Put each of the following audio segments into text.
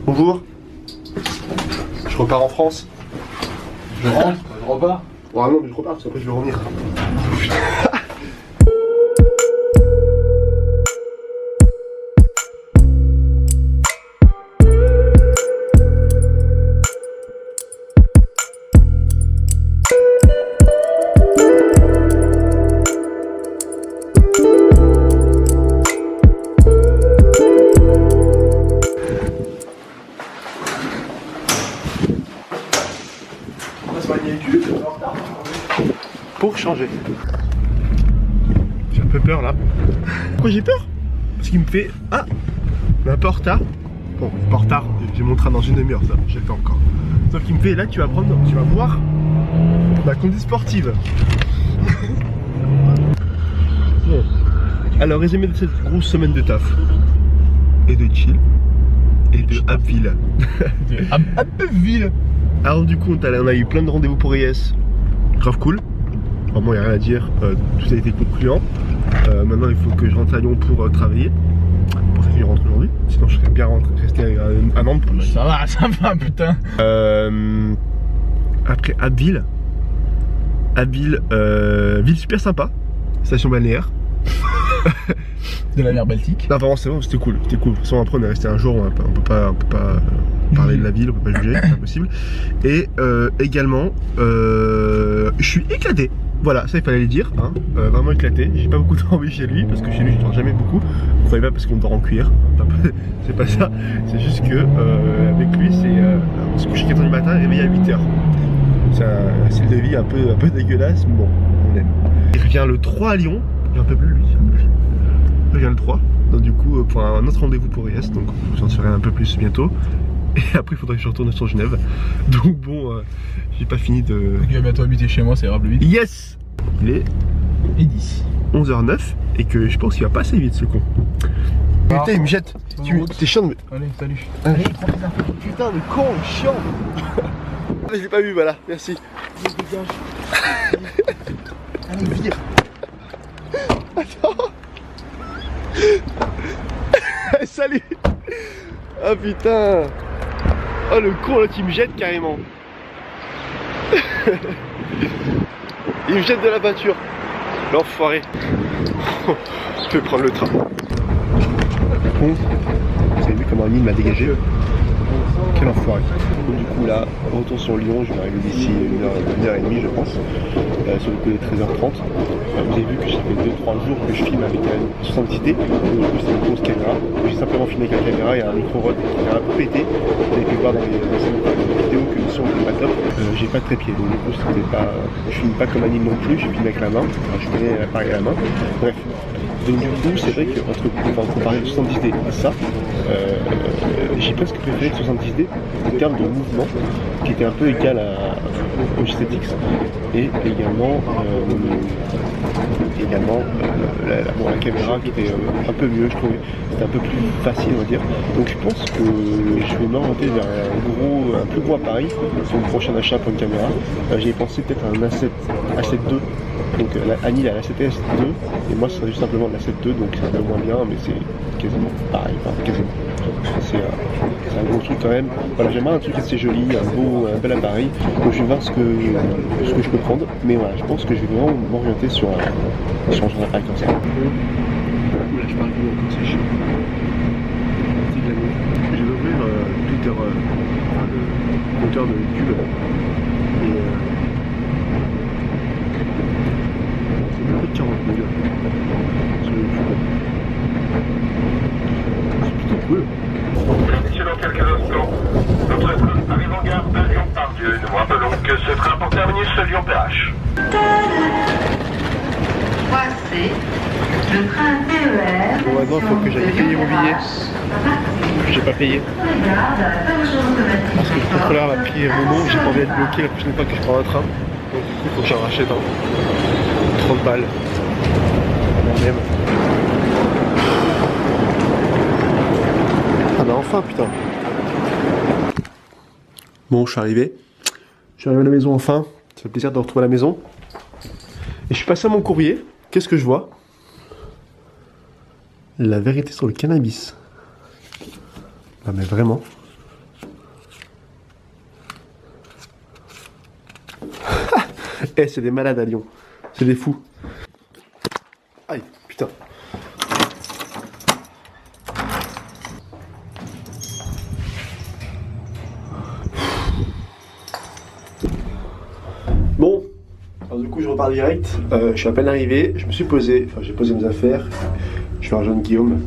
Bonjour. Je repars en France. Je rentre, je repars. Ouais, non, mais je repars parce qu'après je vais revenir. Pour changer. J'ai un peu peur là. Pourquoi j'ai peur? Parce qu'il me fait... Ah, on est un peu en retard. Bon, pas en retard, j'ai mon train dans une demi-heure, ça, j'ai le temps encore. Sauf qu'il me fait, là tu vas voir ma conduite sportive. Bon. Alors, résumé de cette grosse semaine de taf. Et de chill. Et de Abbeville. Abbeville. Alors du coup, on a eu plein de rendez-vous pour IS. Grave cool. Vraiment, il n'y a rien à dire. Tout a été concluant. Maintenant, il faut que je rentre à Lyon pour travailler. Pour ça que je rentre aujourd'hui. Sinon, je serais bien resté un an de plus. Ça va, putain. Après, Abbeville. Abbeville, ville super sympa. Station balnéaire. De la mer Baltique. Non, vraiment, c'est bon, c'était cool. C'était cool. De toute façon, après, on est resté un jour. On peut pas parler de la ville, on peut pas juger, c'est impossible. Et également, je suis éclaté. Voilà, ça il fallait le dire, hein. Vraiment éclaté. J'ai pas beaucoup dormi chez lui parce que chez lui je dors jamais beaucoup. Vous croyez pas parce qu'on dort en cuir. C'est pas ça. C'est juste que avec lui c'est on se couche à 4h du matin et réveillé à 8h. C'est un style de vie un peu dégueulasse, mais bon, on aime. Il revient le 3 à Lyon. Il un peu plus lui. Il revient le 3. Donc du coup pour un autre rendez-vous pour IS, donc vous en saurez un peu plus bientôt. Et après il faudrait que je retourne sur Genève. Donc bon, j'ai pas fini de... Il va bientôt habiter chez moi, ça ira plus vite. Yes. Il est 11h09 et que je pense qu'il va pas assez vite ce con. Putain il me jette. T'es chiant mais... Allez, salut. Allez, putain le con, chiant. Je l'ai pas vu, voilà, merci. Allez, vire. Attends. Salut. Ah putain. Oh le con là qui me jette carrément. Il me jette de la voiture. L'enfoiré. Je peux prendre le train. Bon, vous avez vu comment Annie m'a dégagé. Quel enfoiré. Donc, du coup là, retour sur Lyon, je vais arriver d'ici une heure et demie je pense. Sur le coup des 13h30. Vous avez vu que ça fait 2-3 jours que je filme avec une 70D. Donc du coup c'est une grosse caméra. J'ai simplement filmé avec la caméra et un micro rod qui est un peu pété. Vous avez pu voir dans les vidéos que le son n'était pas top. J'ai pas de trépied, donc du coup c'était pas. Je filme pas comme Annie non plus, je filme avec la main. Alors, je connais l'appareil à la main. Bref. Donc du coup c'est vrai que comparer le 70D à ça, j'ai presque préféré le 70D en termes de mouvement qui était un peu égal au GTX et également la caméra qui était un peu mieux, je trouvais. C'était un peu plus facile on va dire. Donc je pense que je vais m'orienter vers un plus gros appareil sur mon prochain achat pour une caméra. J'ai pensé peut-être à un A7 II. Donc Annie a la 7S 2 et moi ce serait juste simplement la 7 II, donc c'est un peu moins bien mais c'est quasiment pareil, enfin quasiment. C'est un gros truc quand même. Voilà, j'aimerais un truc assez joli, un bel appareil. Donc je vais voir ce que je peux prendre. Mais voilà, je pense que je vais vraiment m'orienter sur un genre d'appareil comme ça. Là je parle plus comme c'est chiant. Je vais ouvrir Twitter, le compteur de YouTube. Et c'est plus de 40 000 sur YouTube. C'est plutôt cool. Messieurs, dans quelques instants, notre train arrive en gare de Lyon-Pardieu. Nous vous rappelons que ce train pour terminer ce Lyon-PH. 3C, le train TER. Bon, maintenant il faut que j'aille payer mon billet. J'ai pas payé. Parce que le contrôleur a pris mon nom, j'ai pas envie d'être bloqué la prochaine fois que je prends un train. Donc du coup il faut que j'en rachète un. 30 balles. Même. Ah bah enfin putain. Bon je suis arrivé. Je suis arrivé à la maison enfin. Ça fait plaisir de retrouver la maison. Et je suis passé à mon courrier. Qu'est-ce que je vois? La vérité sur le cannabis. Non mais vraiment. Eh, c'est des malades à Lyon. C'est des fous. Aïe, putain. Bon, alors du coup je repars direct. Je suis à peine arrivé, je me suis posé, enfin j'ai posé mes affaires. Je vais rejoindre Guillaume.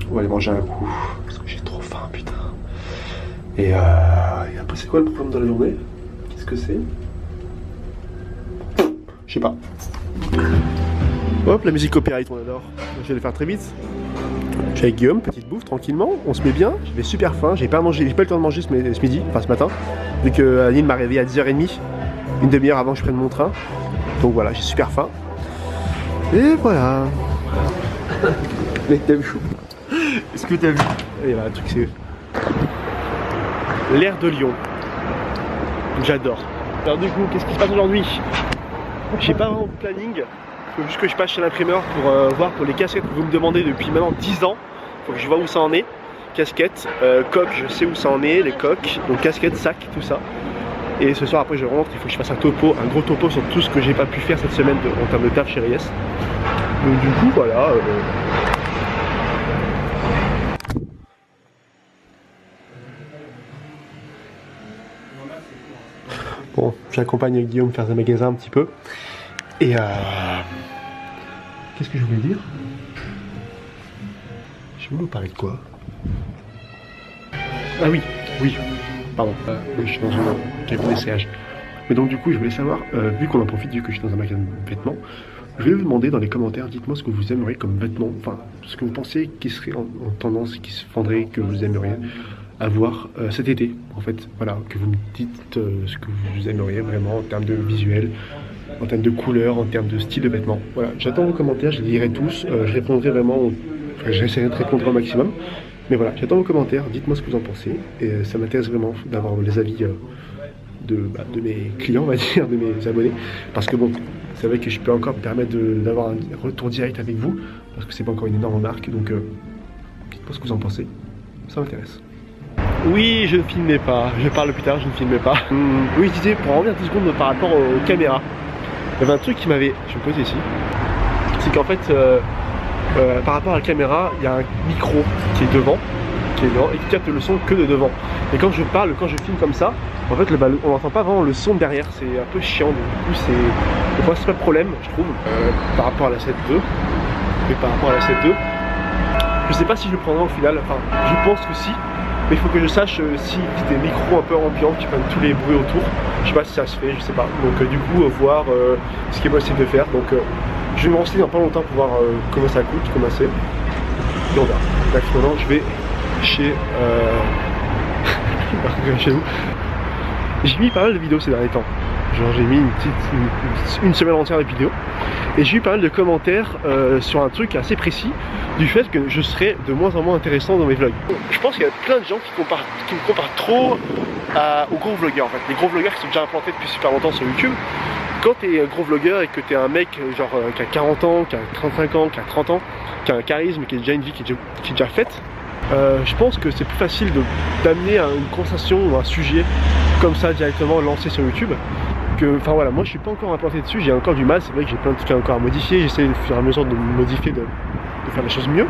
On va aller manger un coup. Parce que j'ai trop faim, putain. Et après, c'est quoi le problème de la journée? Qu'est-ce que c'est? Je sais pas. Hop, la musique copyright, on adore. Je vais le faire très vite. Je suis avec Guillaume, petite bouffe, tranquillement. On se met bien. J'avais super faim. J'ai pas eu le temps de manger ce midi, enfin ce matin. Vu que Aline m'a réveillé à 10h30. Une demi-heure avant que je prenne mon train. Donc voilà, j'ai super faim. Et voilà. Mais t'as vu? Est-ce que t'as vu? Et là, le truc c'est l'air de Lyon. J'adore. Alors du coup, qu'est-ce qui se passe aujourd'hui? J'ai pas vraiment de planning. Il faut juste que je passe chez l'imprimeur pour voir pour les casquettes que vous me demandez depuis maintenant 10 ans. Il faut que je vois où ça en est. Casquettes, coques, je sais où ça en est, les coques. Donc casquettes, sacs, tout ça. Et ce soir après je rentre, il faut que je fasse un topo, un gros topo sur tout ce que j'ai pas pu faire cette semaine en termes de taf chez Ries. Donc du coup voilà. Bon, j'accompagne Guillaume faire des magasins un petit peu. Et qu'est-ce que je voulais dire? Je voulais vous parler de quoi? Ah oui, oui. Pardon, je suis dans un cabinet d'essayage. Mais donc du coup je voulais savoir, vu qu'on en profite, vu que je suis dans un magasin de vêtements, je vais vous demander dans les commentaires, dites-moi ce que vous aimeriez comme vêtements, enfin ce que vous pensez qui serait en tendance, qui se vendrait, que vous aimeriez avoir cet été. En fait, voilà, que vous me dites ce que vous aimeriez vraiment en termes de visuel, en termes de couleur, en termes de style de vêtements. Voilà, j'attends vos commentaires, je les lirai tous, je répondrai vraiment, enfin j'essaierai de répondre au maximum. Mais voilà, j'attends vos commentaires, dites-moi ce que vous en pensez, et ça m'intéresse vraiment d'avoir les avis de mes clients, on va dire, de mes abonnés, parce que bon, c'est vrai que je peux encore me permettre d'avoir un retour direct avec vous, parce que c'est pas encore une énorme marque, donc dites-moi ce que vous en pensez, ça m'intéresse. Oui, je ne filmais pas, je parle plus tard, je ne filmais pas. Oui, je disais, pour en revenir 10 secondes par rapport aux caméras, il y avait un truc qui m'avait, je vais me poser ici, c'est qu'en fait, par rapport à la caméra, il y a un micro qui est devant et qui capte le son que de devant. Et quand je parle, quand je filme comme ça, en fait on n'entend pas vraiment le son derrière, c'est un peu chiant. Donc du coup c'est le principal problème, je trouve, par rapport à la 7.2. Et par rapport à la 7.2, je sais pas si je le prendrai au final, enfin je pense que si, mais il faut que je sache si des micros un peu ambiants qui prennent tous les bruits autour. Je sais pas si ça se fait, je sais pas. Donc du coup voir ce qui est possible de faire. Donc je vais me renseigner dans pas longtemps pour voir comment ça coûte, comment c'est. Et on verra. Bref, maintenant je vais chez chez vous. J'ai mis pas mal de vidéos ces derniers temps. Genre j'ai mis une semaine entière de vidéos. Et j'ai eu pas mal de commentaires sur un truc assez précis du fait que je serais de moins en moins intéressant dans mes vlogs. Je pense qu'il y a plein de gens qui me comparent trop aux gros vlogueurs en fait. Les gros vlogueurs qui sont déjà implantés depuis super longtemps sur YouTube. Quand t'es un gros vlogueur et que t'es un mec genre qui a 40 ans, qui a 35 ans, qui a 30 ans, qui a un charisme, qui a déjà une vie qui est déjà faite, je pense que c'est plus facile d'amener une conversation ou un sujet comme ça directement lancé sur YouTube. Enfin voilà, moi je suis pas encore implanté dessus, j'ai encore du mal, c'est vrai que j'ai plein de trucs encore à modifier, j'essaie au fur et à mesure de me modifier, de faire les choses mieux.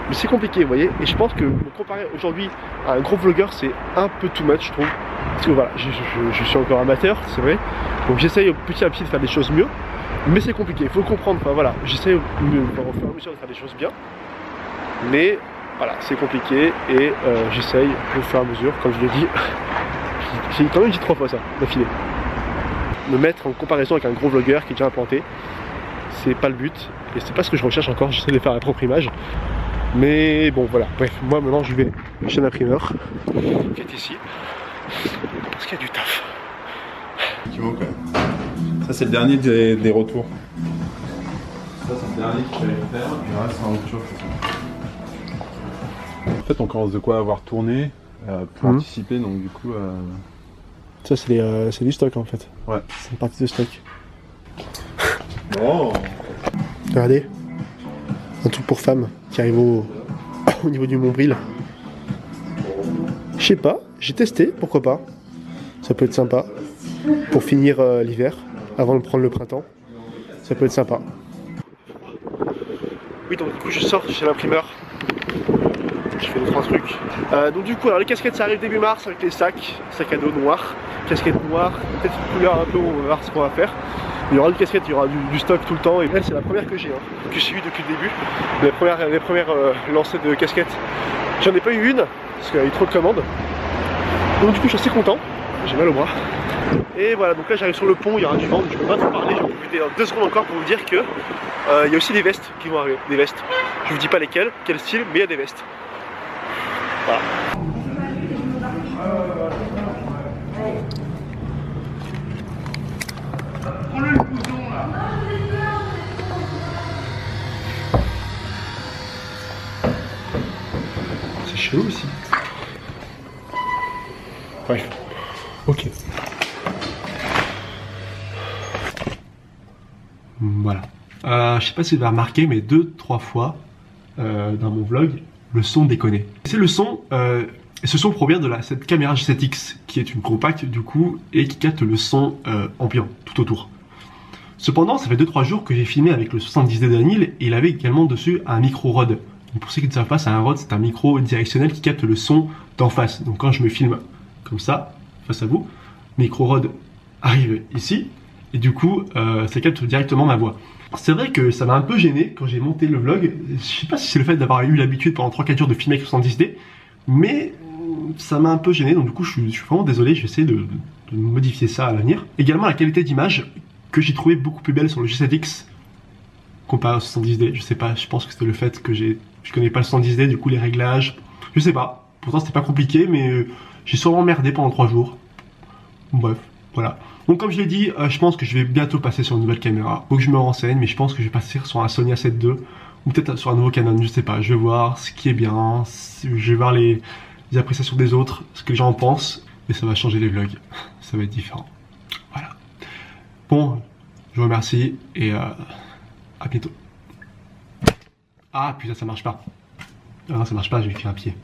Mais c'est compliqué, vous voyez, et je pense que me comparer aujourd'hui à un gros vlogueur c'est un peu too much je trouve. Parce que voilà, je suis encore amateur, c'est vrai. Donc j'essaye petit à petit de faire des choses mieux. Mais c'est compliqué, il faut comprendre, enfin voilà, j'essaye au fur et à mesure de faire des choses bien. Mais voilà, c'est compliqué et j'essaye au fur et à mesure, comme je l'ai dit. J'ai quand même dit 3 fois ça, d'affilée. Me mettre en comparaison avec un gros vlogueur qui est déjà implanté, c'est pas le but. Et c'est pas ce que je recherche encore, j'essaie de faire ma propre image. Mais bon voilà, bref, moi maintenant je vais chez l'imprimeur qui est ici. Parce qu'il y a du taf. Tu vois quand même. Ça c'est le dernier des retours. Ça c'est le dernier que je vais faire. Et le reste c'est un autre chose. En fait on commence de quoi avoir tourné pour anticiper donc du coup. Ça c'est du stock en fait. Ouais. C'est une partie de stock. Oh. Regardez. Un truc pour femmes qui arrive au niveau du nombril. Je sais pas, j'ai testé, pourquoi pas. Ça peut être sympa pour finir l'hiver. avant de prendre le printemps. Ça peut être sympa. Oui, donc du coup je sors chez l'imprimeur. Je fais 2-3 trucs. Donc du coup alors les casquettes ça arrive début mars avec les sacs à dos noirs, casquette noire, peut-être une couleur un peu, on va voir ce qu'on va faire. Il y aura des casquettes, il y aura du stock tout le temps et elle c'est la première que j'ai, que j'ai eu depuis le début. Les premières lancées de casquettes, j'en ai pas eu une parce qu'il y a eu trop de commandes. Donc du coup je suis assez content, j'ai mal au bras. Et voilà, donc là j'arrive sur le pont, il y aura du vent, donc je peux pas trop parler, je vais en profiter 2 secondes encore pour vous dire que il y a aussi des vestes qui vont arriver, des vestes. Je vous dis pas lesquelles, quel style, mais il y a des vestes. Voilà. C'est chelou aussi. Bref. Ok. Voilà. Je sais pas si vous avez remarqué, mais 2-3 fois dans mon vlog, le son déconne. C'est le son, ce son provient de cette caméra G7X, qui est une compacte du coup, et qui capte le son ambiant tout autour. Cependant, ça fait 2-3 jours que j'ai filmé avec le 70D d'Anil, et il avait également dessus un micro Rode. Donc pour ceux qui ne savent pas, c'est un Rode, c'est un micro directionnel qui capte le son d'en face. Donc quand je me filme comme ça, face à vous, micro Rode arrive ici, et du coup, ça capte directement ma voix. C'est vrai que ça m'a un peu gêné quand j'ai monté le vlog. Je sais pas si c'est le fait d'avoir eu l'habitude pendant 3-4 jours de filmer avec 70D, mais ça m'a un peu gêné, donc du coup je suis vraiment désolé, je vais essayer de modifier ça à l'avenir. Également la qualité d'image que j'ai trouvé beaucoup plus belle sur le G7X comparé au 70D, je sais pas, je pense que c'était le fait que je connais pas le 70D, du coup les réglages, je sais pas, pourtant c'était pas compliqué, mais j'ai sûrement merdé pendant 3 jours. Bref, voilà. Donc comme je l'ai dit, je pense que je vais bientôt passer sur une nouvelle caméra. Faut que je me renseigne, mais je pense que je vais passer sur un Sony A7 II ou peut-être sur un nouveau Canon, je sais pas. Je vais voir ce qui est bien, je vais voir les appréciations des autres, ce que les gens en pensent, et ça va changer les vlogs. Ça va être différent. Voilà. Bon, je vous remercie et à bientôt. Ah putain, ça marche pas. Ah non, ça marche pas, j'ai fait un pied.